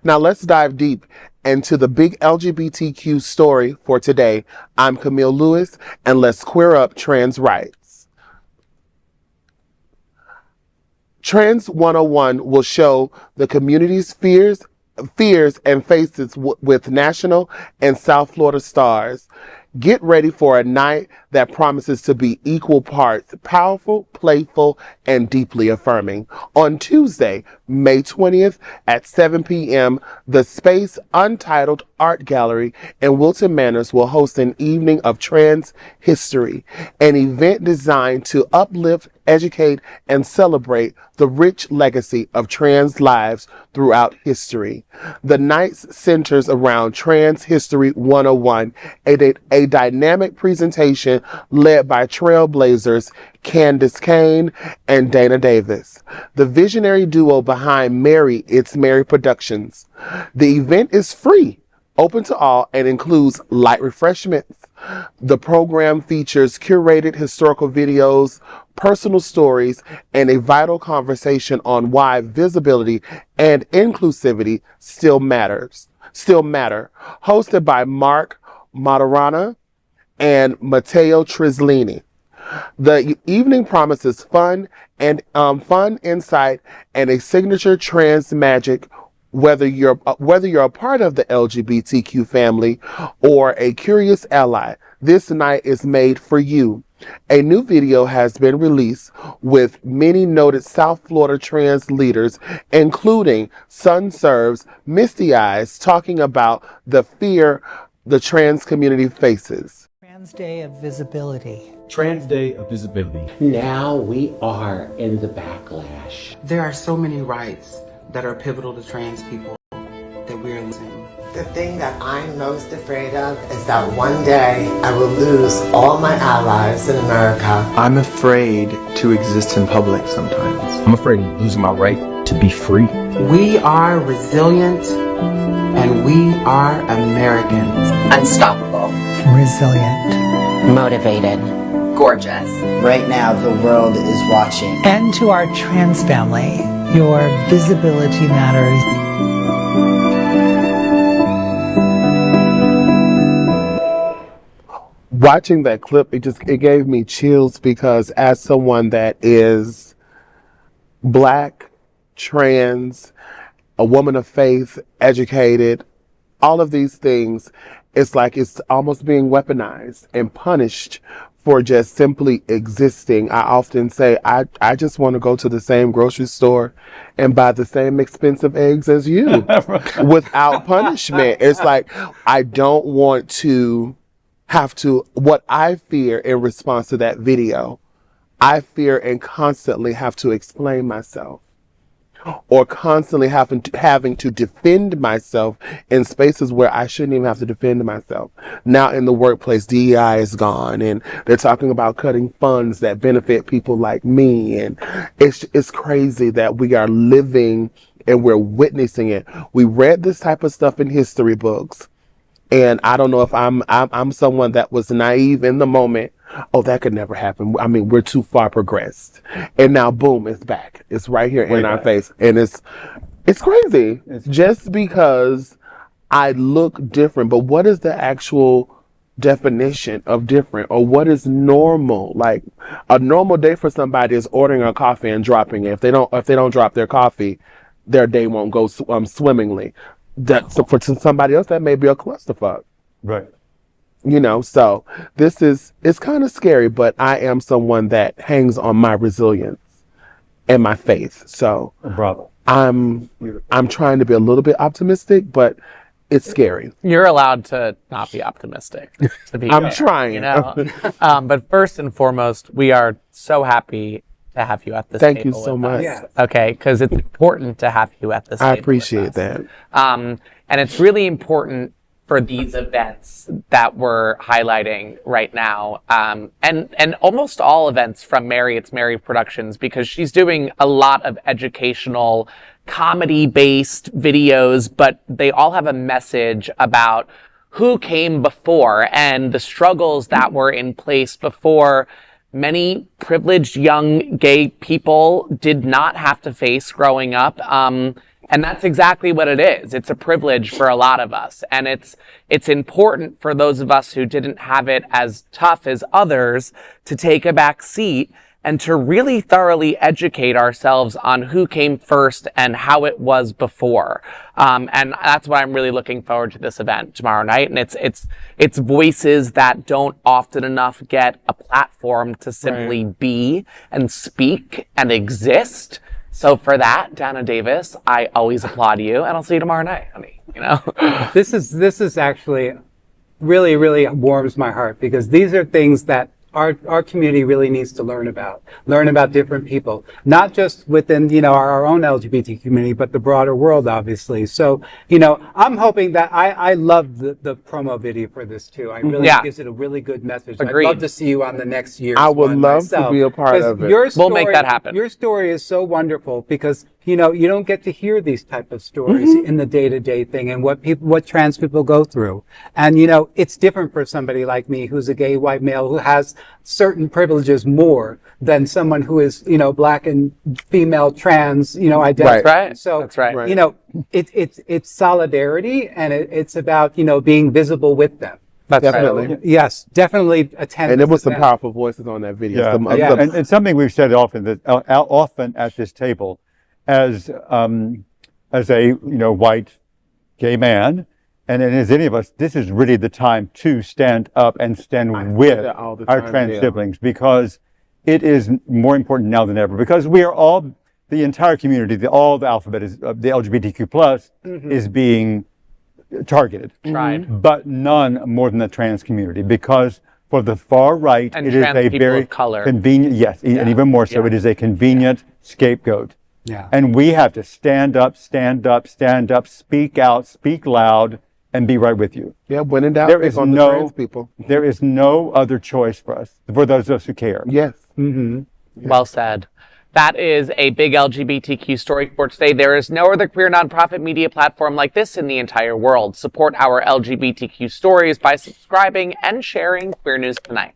Now let's dive deep into the big LGBTQ story for today. I'm Camille Lewis, and let's queer up trans rights. Trans 101 will show the community's fears and faces with national and South Florida stars. Get ready for a night that promises to be equal parts powerful, playful, and deeply affirming. On Tuesday, May 20th at 7 p.m., the Space Untitled Art Gallery in Wilton Manors will host an evening of trans history, an event designed to uplift, educate, and celebrate the rich legacy of trans lives throughout history. The night centers around Trans History 101, a dynamic presentation led by trailblazers Candis, Cayne, and Danna Davis, the visionary duo behind It's Mary Productions. The event is free, open to all, and includes light refreshments. The program features curated historical videos, personal stories, and a vital conversation on why visibility and inclusivity still matter. Hosted by Marc, Martorana, and Matteo Trisolini. The evening promises fun, insight, and a signature trans magic. Whether you're a part of the LGBTQ family or a curious ally, this night is made for you. A new video has been released with many noted South Florida trans leaders, including Sunserve's Misty Eyez, talking about the fear the trans community faces. Trans Day of Visibility. Trans Day of Visibility. Now we are in the backlash. There are so many rights that are pivotal to trans people that we are losing. The thing that I'm most afraid of is that one day I will lose all my allies in America. I'm afraid to exist in public sometimes. I'm afraid of losing my right to be free. We are resilient and we are Americans. Unstoppable. Resilient. Motivated. Gorgeous. Right now, the world is watching. And to our trans family, your visibility matters. Watching that clip, it gave me chills because as someone that is Black, trans, a woman of faith, educated, all of these things, it's like it's almost being weaponized and punished for just simply existing. I often say, I just want to go to the same grocery store and buy the same expensive eggs as you without punishment. It's like, I don't want to have to, what I fear in response to that video, I fear and constantly have to explain myself or constantly having to defend myself in spaces where I shouldn't even have to defend myself. Now in the workplace, DEI is gone and they're talking about cutting funds that benefit people like me. And it's crazy that we are living and we're witnessing it. We read this type of stuff in history books. And I don't know if I'm someone that was naive in the moment. Oh, that could never happen. I mean, we're too far progressed. And now, boom, it's back. It's right here in our face. And it's crazy. Just because I look different. But what is the actual definition of different? Or what is normal? Like, a normal day for somebody is ordering a coffee and dropping it. If they don't drop their coffee, their day won't go swimmingly. So for somebody else, that may be a clusterfuck. Right. You know, so it's kind of scary, but I am someone that hangs on my resilience and my faith. So bravo. I'm trying to be a little bit optimistic, but it's scary. You're allowed to not be optimistic. To be I'm fair, trying. You know? But first and foremost, we are so happy to have you at this table. Thank you so much. Yeah. Okay, because it's important to have you at this table. I appreciate that. And it's really important for these events that we're highlighting right now, and almost all events from It's Mary Productions, because she's doing a lot of educational, comedy-based videos, but they all have a message about who came before and the struggles that were in place before many privileged young gay people did not have to face growing up. And And that's exactly what it is. It's a privilege for a lot of us. And it's important for those of us who didn't have it as tough as others to take a back seat and to really thoroughly educate ourselves on who came first and how it was before. And that's why I'm really looking forward to this event tomorrow night. And it's voices that don't often enough get a platform to simply be and speak and exist. So for that, Danna Davis, I always applaud you, and I'll see you tomorrow night, honey. You know, this is actually really, really warms my heart, because these are things that our community really needs to learn about different people, not just within, you know, our own LGBT community, but the broader world, obviously. So, you know, I'm hoping that I love the promo video for this too. I really gives it a really good message. Agreed. I'd love to see you on the next year's I would one love myself, to be a part of it. We'll make that happen. Your story is so wonderful, because you know, you don't get to hear these type of stories in the day-to-day thing, and what trans people go through. And, you know, it's different for somebody like me, who's a gay white male who has certain privileges more than someone who is, you know, black and female trans, you know, identity. Right. So, That's right. You know, it's solidarity, and it's about, you know, being visible with them. That's Definitely. right. Yes, definitely attend. And there was some that. powerful voices on that video. And it's something we've said often, that often at this table, as a, you know, white gay man, and as any of us, this is really the time to stand up and stand with our trans siblings, because it is more important now than ever, because we are all, the entire community, all the alphabet is, the LGBTQ plus is being targeted. Tried. But none more than the trans community, because for the far right, And it is trans a people very of color. convenient, and even more so, it is a convenient scapegoat. Yeah. And we have to stand up, speak out, speak loud, and be right with you. Yeah, when in doubt, There is pick on the trans people. There is no other choice for us, for those of us who care. Yes. Well said. That is a big LGBTQ story for today. There is no other queer nonprofit media platform like this in the entire world. Support our LGBTQ stories by subscribing and sharing Queer News Tonight.